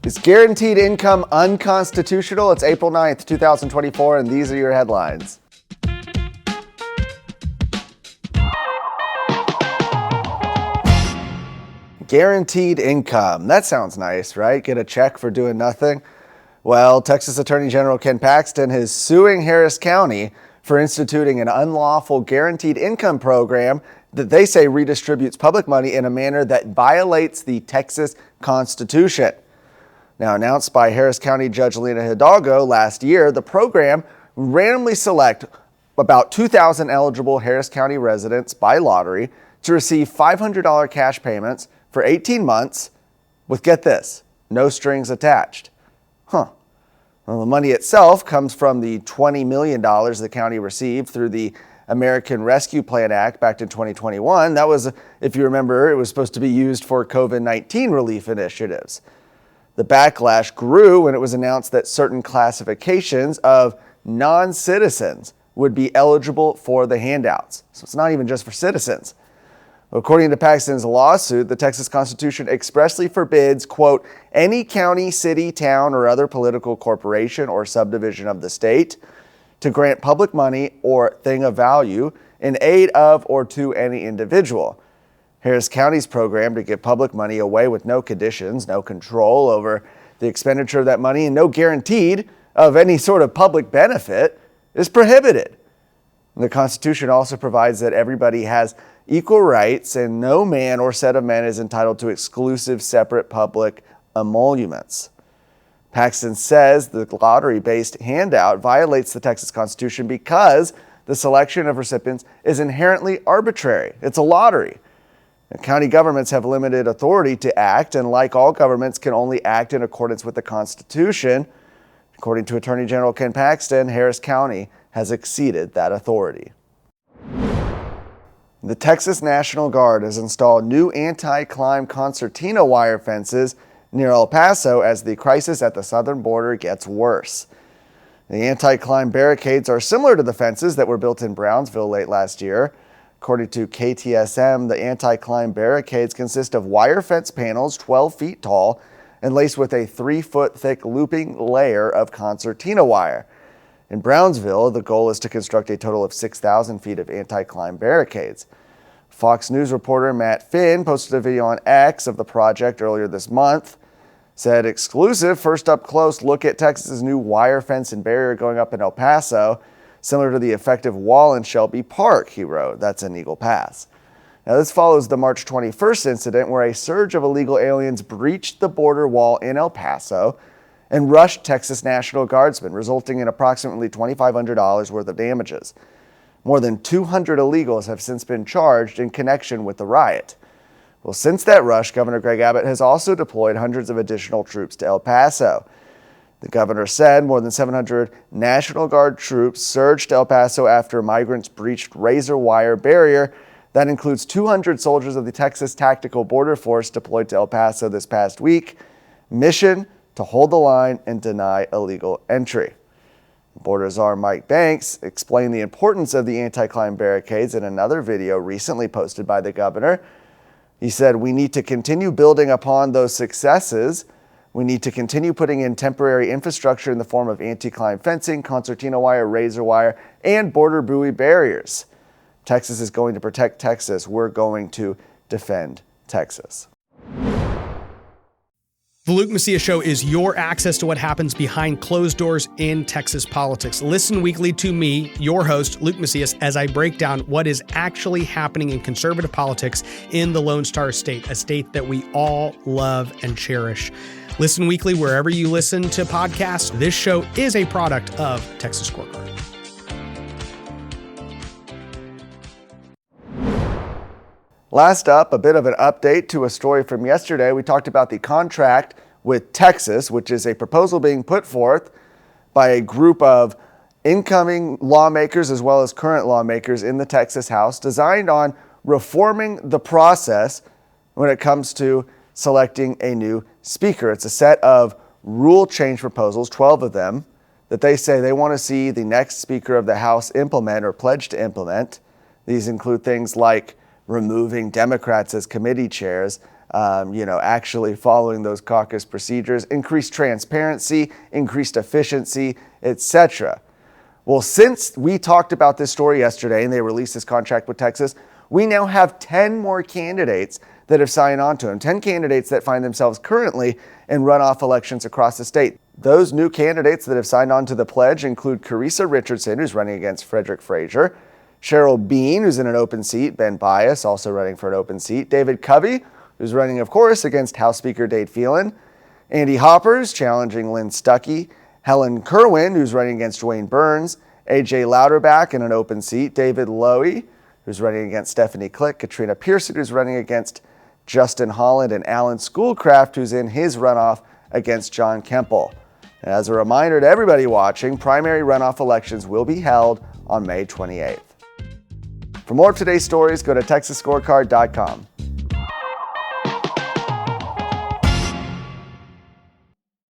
Is guaranteed income unconstitutional? It's April 9th, 2024, and these are your headlines. Guaranteed income. That sounds nice, right? Get a check for doing nothing. Well, Texas Attorney General Ken Paxton is suing Harris County for instituting an unlawful guaranteed income program that they say redistributes public money in a manner that violates the Texas Constitution. Now, announced by Harris County Judge Lena Hidalgo last year, the program would randomly select about 2,000 eligible Harris County residents by lottery to receive $500 cash payments for 18 months with, get this, no strings attached. Well, the money itself comes from the $20 million the county received through the American Rescue Plan Act back in 2021. That was, if you remember, it was supposed to be used for COVID-19 relief initiatives. The backlash grew when it was announced that certain classifications of non-citizens would be eligible for the handouts. So it's not even just for citizens. According to Paxton's lawsuit, the Texas Constitution expressly forbids, quote, any county, city, town, or other political corporation or subdivision of the state to grant public money or thing of value in aid of or to any individual. Harris County's program to give public money away with no conditions, no control over the expenditure of that money, and no guaranteed of any sort of public benefit is prohibited. The Constitution also provides that everybody has equal rights and no man or set of men is entitled to exclusive separate public emoluments. Paxton says the lottery-based handout violates the Texas Constitution because the selection of recipients is inherently arbitrary. It's a lottery. And county governments have limited authority to act, and like all governments, can only act in accordance with the Constitution. According to Attorney General Ken Paxton, Harris County has exceeded that authority. The Texas National Guard has installed new anti-climb concertina wire fences near El Paso as the crisis at the southern border gets worse. The anti-climb barricades are similar to the fences that were built in Brownsville late last year. According to KTSM, the anti-climb barricades consist of wire fence panels 12 feet tall and laced with a 3-foot thick looping layer of concertina wire. In Brownsville, the goal is to construct a total of 6,000 feet of anti-climb barricades. Fox News reporter Matt Finn posted a video on X of the project earlier this month. Said, exclusive, first up close look at Texas's new wire fence and barrier going up in El Paso, similar to the effective wall in Shelby Park, he wrote. That's in Eagle Pass. Now, this follows the March 21st incident where a surge of illegal aliens breached the border wall in El Paso and rushed Texas National Guardsmen, resulting in approximately $2,500 worth of damages. More than 200 illegals have since been charged in connection with the riot. Well, since that rush, Governor Greg Abbott has also deployed hundreds of additional troops to El Paso. The governor said more than 700 National Guard troops surged to El Paso after migrants breached razor wire barrier. That includes 200 soldiers of the Texas Tactical Border Force deployed to El Paso this past week. Mission to hold the line and deny illegal entry. Border Czar Mike Banks explained the importance of the anti-climb barricades in another video recently posted by the governor. He said, we need to continue building upon those successes. We need to continue putting in temporary infrastructure in the form of anti-climb fencing, concertina wire, razor wire, and border buoy barriers. Texas is going to protect Texas. We're going to defend Texas. The Luke Macias Show is your access to what happens behind closed doors in Texas politics. Listen weekly to me, your host, Luke Macias, as I break down what is actually happening in conservative politics in the Lone Star State, a state that we all love and cherish. Listen weekly wherever you listen to podcasts. This show is a product of Texas Scorecard. Last up, a bit of an update to a story from yesterday. We talked about the contract with Texas, which is a proposal being put forth by a group of incoming lawmakers as well as current lawmakers in the Texas House, designed on reforming the process when it comes to selecting a new speaker. It's a set of rule change proposals, 12 of them, that they say they want to see the next Speaker of the House implement or pledge to implement. These include things like removing Democrats as committee chairs, actually following those caucus procedures, increased transparency, increased efficiency, etc. Well, since we talked about this story yesterday and they released this contract with Texas, we now have 10 more candidates that have signed on to him, 10 candidates that find themselves currently in runoff elections across the state. Those new candidates that have signed on to the pledge include Carissa Richardson, who's running against Frederick Frazier, Cheryl Bean, who's in an open seat, Ben Bias, also running for an open seat, David Covey, who's running, of course, against House Speaker Dade Phelan, Andy Hoppers challenging Lynn Stuckey, Helen Kerwin, who's running against Dwayne Burns, AJ Louderback in an open seat, David Lowy, who's running against Stephanie Click, Katrina Pearson, who's running against Justin Holland, and Alan Schoolcraft, who's in his runoff against John Kemple. And as a reminder to everybody watching, primary runoff elections will be held on May 28th. For more of today's stories, go to TexasScorecard.com.